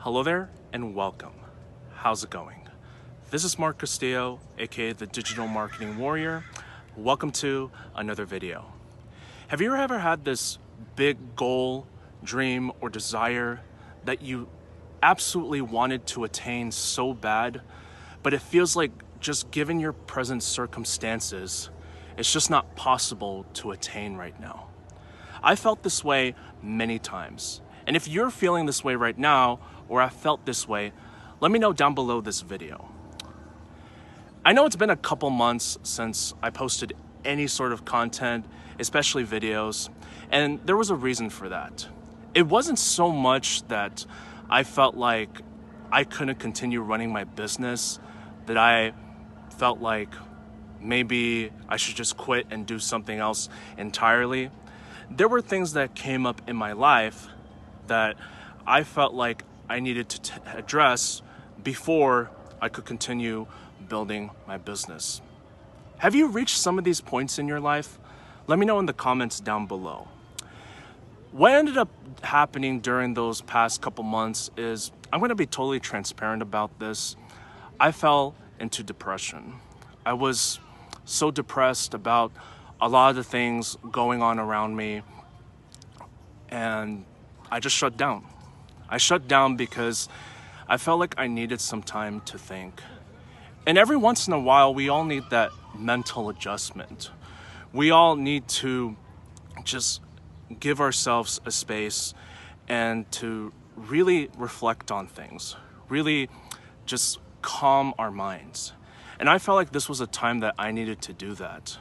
Hello there and welcome. How's it going? This is Castillo, aka the Digital Marketing Warrior. Welcome to another video. Have you ever had this big goal, dream, or desire that you absolutely wanted to attain so bad, but it feels like just given your present circumstances, it's just not possible to attain right now? I felt this way many times. And if you're feeling this way right now, or have felt this way, let me know down below this video. I know it's been a couple months since I posted any sort of content, especially videos, and there was a reason for that. It wasn't so much that I felt like I couldn't continue running my business, that I felt like maybe I should just quit and do something else entirely. There were things that came up in my life that I felt like I needed to address before I could continue building my business. Have you reached some of these points in your life? Let me know in the comments down below. What ended up happening during those past couple months is, I'm going to be totally transparent about this. I fell into depression. I was so depressed about a lot of the things going on around me, and I just shut down. I shut down because I felt like I needed some time to think. And every once in a while, we all need that mental adjustment. We all need to just give ourselves a space and to really reflect on things, really just calm our minds. And I felt like this was a time that I needed to do that.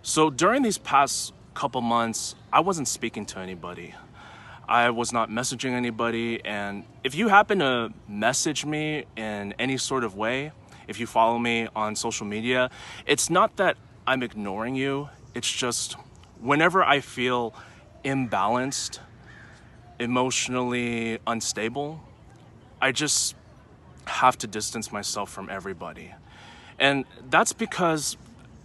So during these past couple months, I wasn't speaking to anybody. I was not messaging anybody, and if you happen to message me in any sort of way, if you follow me on social media, it's not that I'm ignoring you. It's just whenever I feel imbalanced, emotionally unstable, I just have to distance myself from everybody. And that's because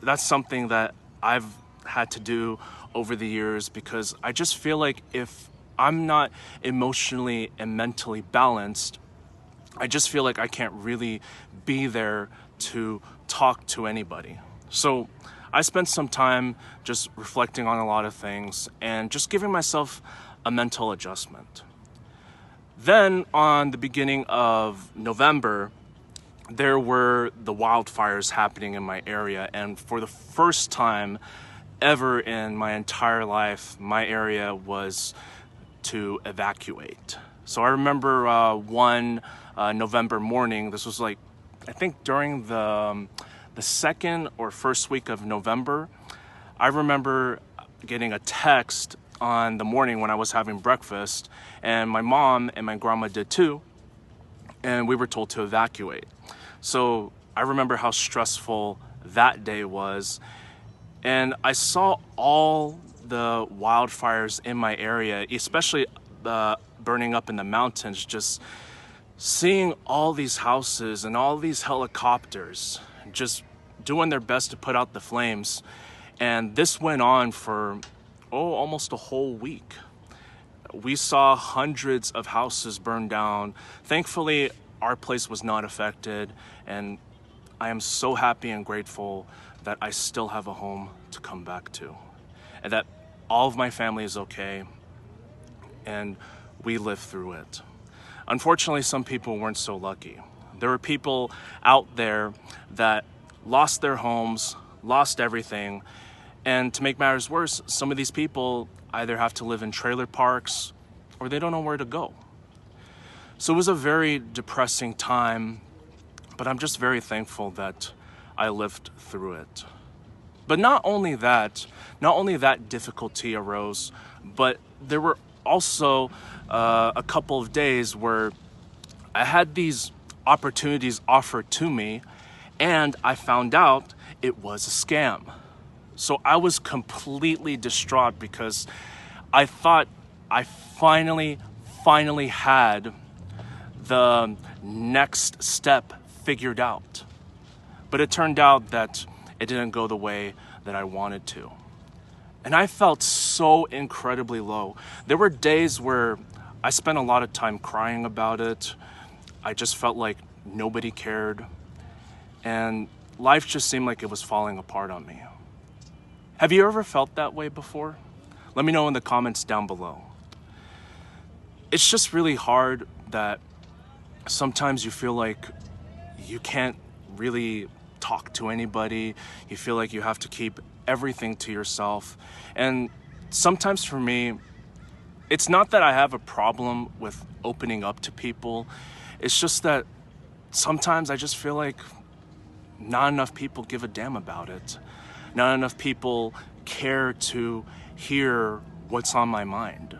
that's something that I've had to do over the years, because I just feel like if I'm not emotionally and mentally balanced, I just feel like I can't really be there to talk to anybody. So I spent some time just reflecting on a lot of things and just giving myself a mental adjustment. Then on the beginning of November, there were the wildfires happening in my area, and for the first time ever in my entire life, my area was to evacuate. So I remember one November morning, this was like, I think during the second or first week of November, I remember getting a text on the morning when I was having breakfast, and my mom and my grandma did too, and we were told to evacuate. So I remember how stressful that day was, and I saw all the wildfires in my area, especially burning up in the mountains, just seeing all these houses and all these helicopters just doing their best to put out the flames. And this went on for almost a whole week. We saw hundreds of houses burn down. Thankfully, our place was not affected, and I am so happy and grateful that I still have a home to come back to, and that all of my family is okay, and we lived through it. Unfortunately, some people weren't so lucky. There were people out there that lost their homes, lost everything, and to make matters worse, some of these people either have to live in trailer parks or they don't know where to go. So it was a very depressing time, but I'm just very thankful that I lived through it. But not only that difficulty arose, but there were also a couple of days where I had these opportunities offered to me, and I found out it was a scam. So I was completely distraught because I thought I finally had the next step figured out. But it turned out that it didn't go the way that I wanted to. And I felt so incredibly low. There were days where I spent a lot of time crying about it. I just felt like nobody cared, and life just seemed like it was falling apart on me. Have you ever felt that way before? Let me know in the comments down below. It's just really hard that sometimes you feel like you can't really talk to anybody. You feel like you have to keep everything to yourself. And sometimes for me, it's not that I have a problem with opening up to people. It's just that sometimes I just feel like not enough people give a damn about it. Not enough people care to hear what's on my mind.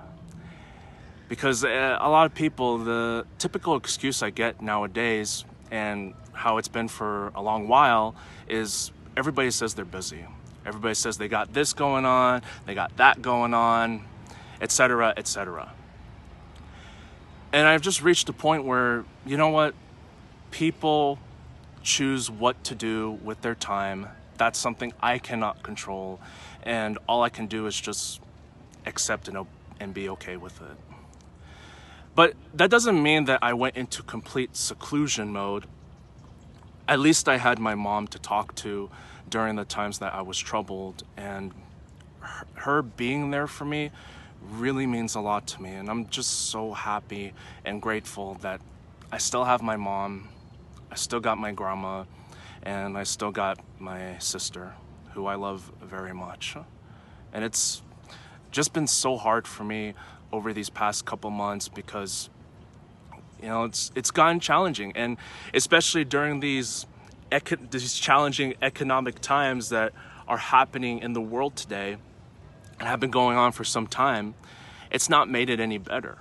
Because a lot of people, the typical excuse I get nowadays, and how it's been for a long while, is everybody says they're busy. Everybody says they got this going on, they got that going on, etc., etc. And I've just reached a point where, you know what? People choose what to do with their time. That's something I cannot control. And all I can do is just accept and be okay with it. But that doesn't mean that I went into complete seclusion mode. At least I had my mom to talk to during the times that I was troubled, and her being there for me really means a lot to me. And I'm just so happy and grateful that I still have my mom, I still got my grandma, and I still got my sister, who I love very much. And it's just been so hard for me over these past couple months because, you know, it's gotten challenging, and especially during these challenging economic times that are happening in the world today and have been going on for some time, it's not made it any better.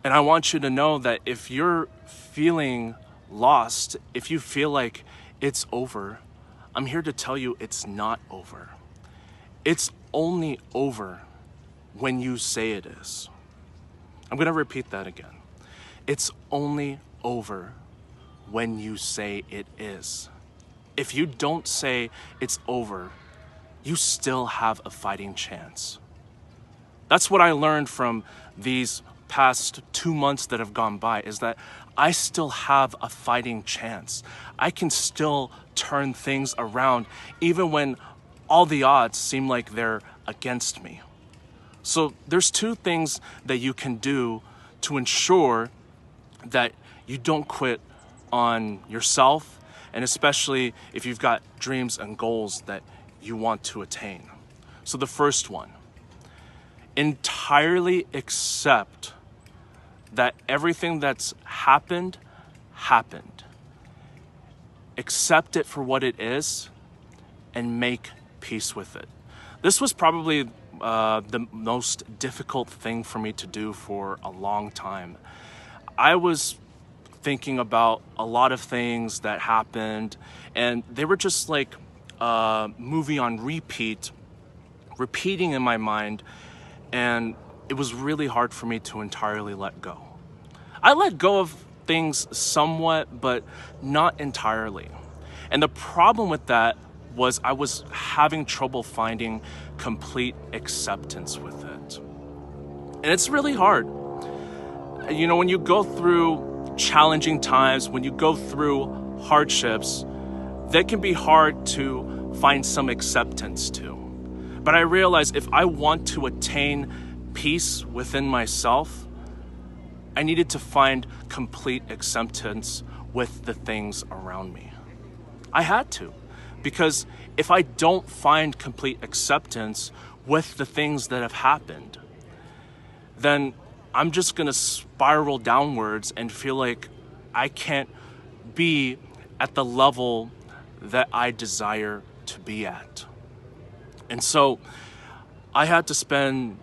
And I want you to know that if you're feeling lost, if you feel like it's over, I'm here to tell you it's not over. It's only over when you say it is. I'm gonna repeat that again. It's only over when you say it is. If you don't say it's over, you still have a fighting chance. That's what I learned from these past 2 months that have gone by, is that I still have a fighting chance. I can still turn things around even when all the odds seem like they're against me. So there's two things that you can do to ensure that you don't quit on yourself, and especially if you've got dreams and goals that you want to attain. So the first one, entirely accept that everything that's happened. Accept it for what it is and make peace with it. This was probably the most difficult thing for me to do for a long time. I was thinking about a lot of things that happened, and they were just like a movie on repeating in my mind, and it was really hard for me to entirely let go. I let go of things somewhat, but not entirely. And the problem with that was I was having trouble finding complete acceptance with it. And it's really hard. You know, when you go through challenging times, when you go through hardships, that can be hard to find some acceptance to. But I realized if I want to attain peace within myself, I needed to find complete acceptance with the things around me. I had to. Because if I don't find complete acceptance with the things that have happened, then I'm just gonna spiral downwards and feel like I can't be at the level that I desire to be at. And so I had to spend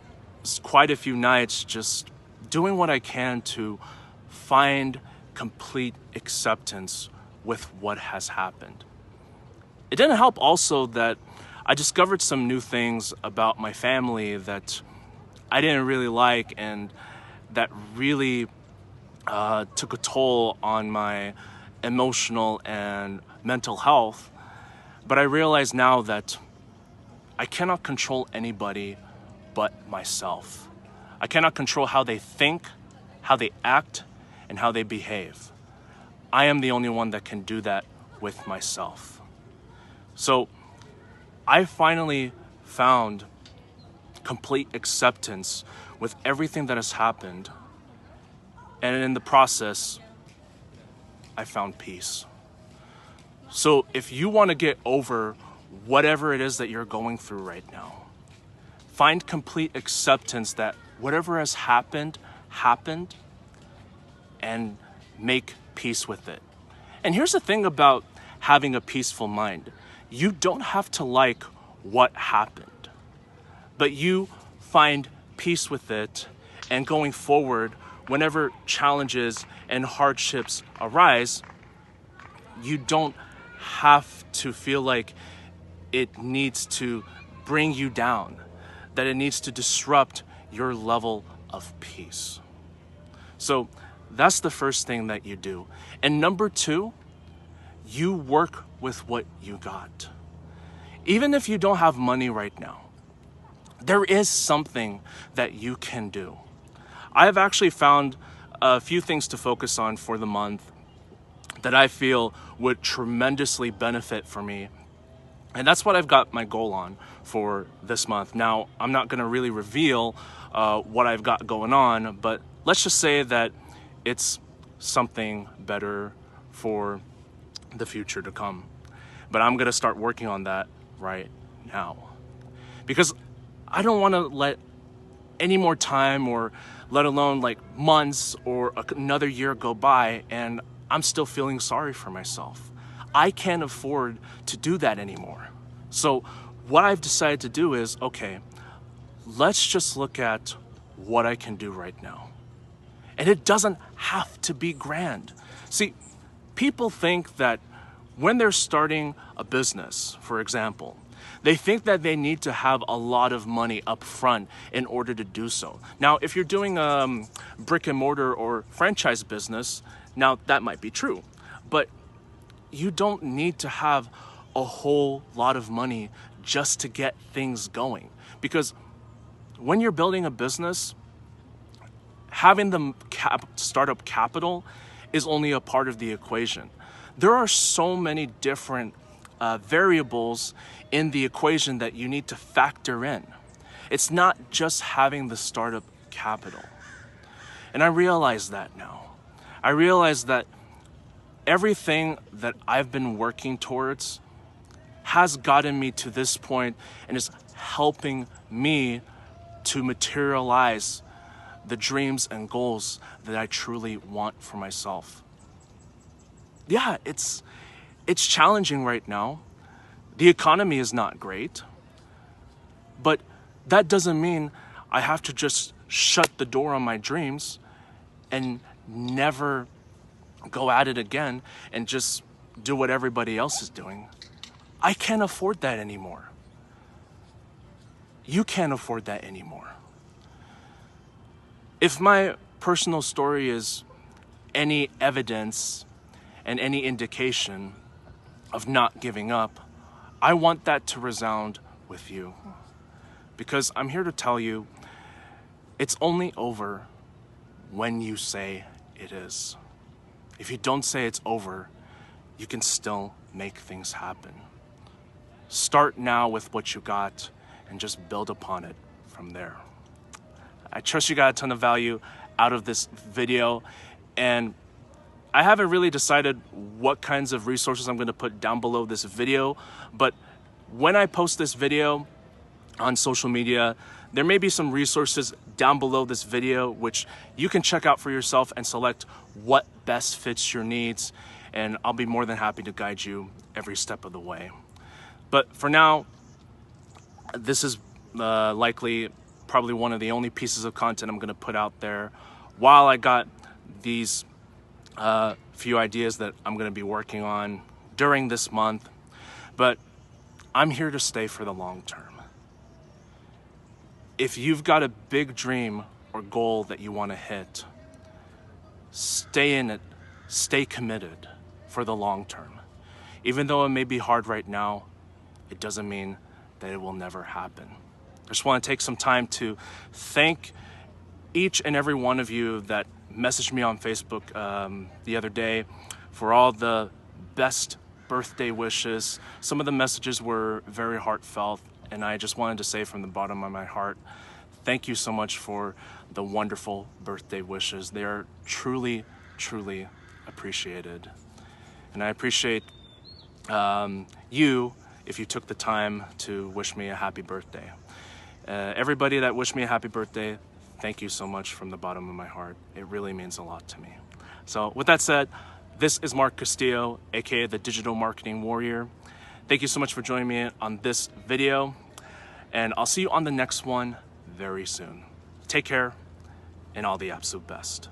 quite a few nights just doing what I can to find complete acceptance with what has happened. It didn't help also that I discovered some new things about my family that I didn't really like, and that really took a toll on my emotional and mental health. But I realize now that I cannot control anybody but myself. I cannot control how they think, how they act, and how they behave. I am the only one that can do that with myself. So I finally found complete acceptance with everything that has happened. And in the process, I found peace. So if you want to get over whatever it is that you're going through right now, find complete acceptance that whatever has happened, happened, and make peace with it. And here's the thing about having a peaceful mind. You don't have to like what happened, but you find peace with it, and going forward, whenever challenges and hardships arise, you don't have to feel like it needs to bring you down, that it needs to disrupt your level of peace. So that's the first thing that you do. And number two, you work with what you got. Even if you don't have money right now, there is something that you can do. I have actually found a few things to focus on for the month that I feel would tremendously benefit for me. And that's what I've got my goal on for this month. Now, I'm not going to really reveal what I've got going on, but let's just say that it's something better for the future to come. But I'm going to start working on that right now, because I don't want to let any more time, or let alone like months or another year go by and I'm still feeling sorry for myself. I can't afford to do that anymore. So what I've decided to do is, okay, let's just look at what I can do right now. And it doesn't have to be grand. See, people think that when they're starting a business, for example, they think that they need to have a lot of money up front in order to do so. Now, if you're doing a brick and mortar or franchise business, now that might be true, but you don't need to have a whole lot of money just to get things going. Because when you're building a business, having the startup capital is only a part of the equation. There are so many different variables in the equation that you need to factor in. It's not just having the startup capital. And I realize that now. I realize that everything that I've been working towards has gotten me to this point and is helping me to materialize the dreams and goals that I truly want for myself. Yeah, it's challenging right now. The economy is not great, but that doesn't mean I have to just shut the door on my dreams and never go at it again and just do what everybody else is doing. I can't afford that anymore. You can't afford that anymore. If my personal story is any evidence and any indication of not giving up, I want that to resound with you, because I'm here to tell you it's only over when you say it is. If you don't say it's over, you can still make things happen. Start now with what you got and just build upon it from there. I trust you got a ton of value out of this video, and I haven't really decided what kinds of resources I'm going to put down below this video, but when I post this video on social media, there may be some resources down below this video which you can check out for yourself and select what best fits your needs, and I'll be more than happy to guide you every step of the way. But for now, this is likely probably one of the only pieces of content I'm going to put out there while I got these few ideas that I'm going to be working on during this month. But I'm here to stay for the long term. If you've got a big dream or goal that you want to hit, stay in it, stay committed for the long term. Even though it may be hard right now, it doesn't mean that it will never happen. I just want to take some time to thank each and every one of you that messaged me on Facebook the other day for all the best birthday wishes. Some of the messages were very heartfelt, and I just wanted to say from the bottom of my heart, thank you so much for the wonderful birthday wishes. They are truly, truly appreciated. And I appreciate you if you took the time to wish me a happy birthday. Everybody that wished me a happy birthday, thank you so much from the bottom of my heart. It really means a lot to me. So with that said, this is Mark Castillo, aka the Digital Marketing Warrior. Thank you so much for joining me on this video, and I'll see you on the next one very soon. Take care, and all the absolute best.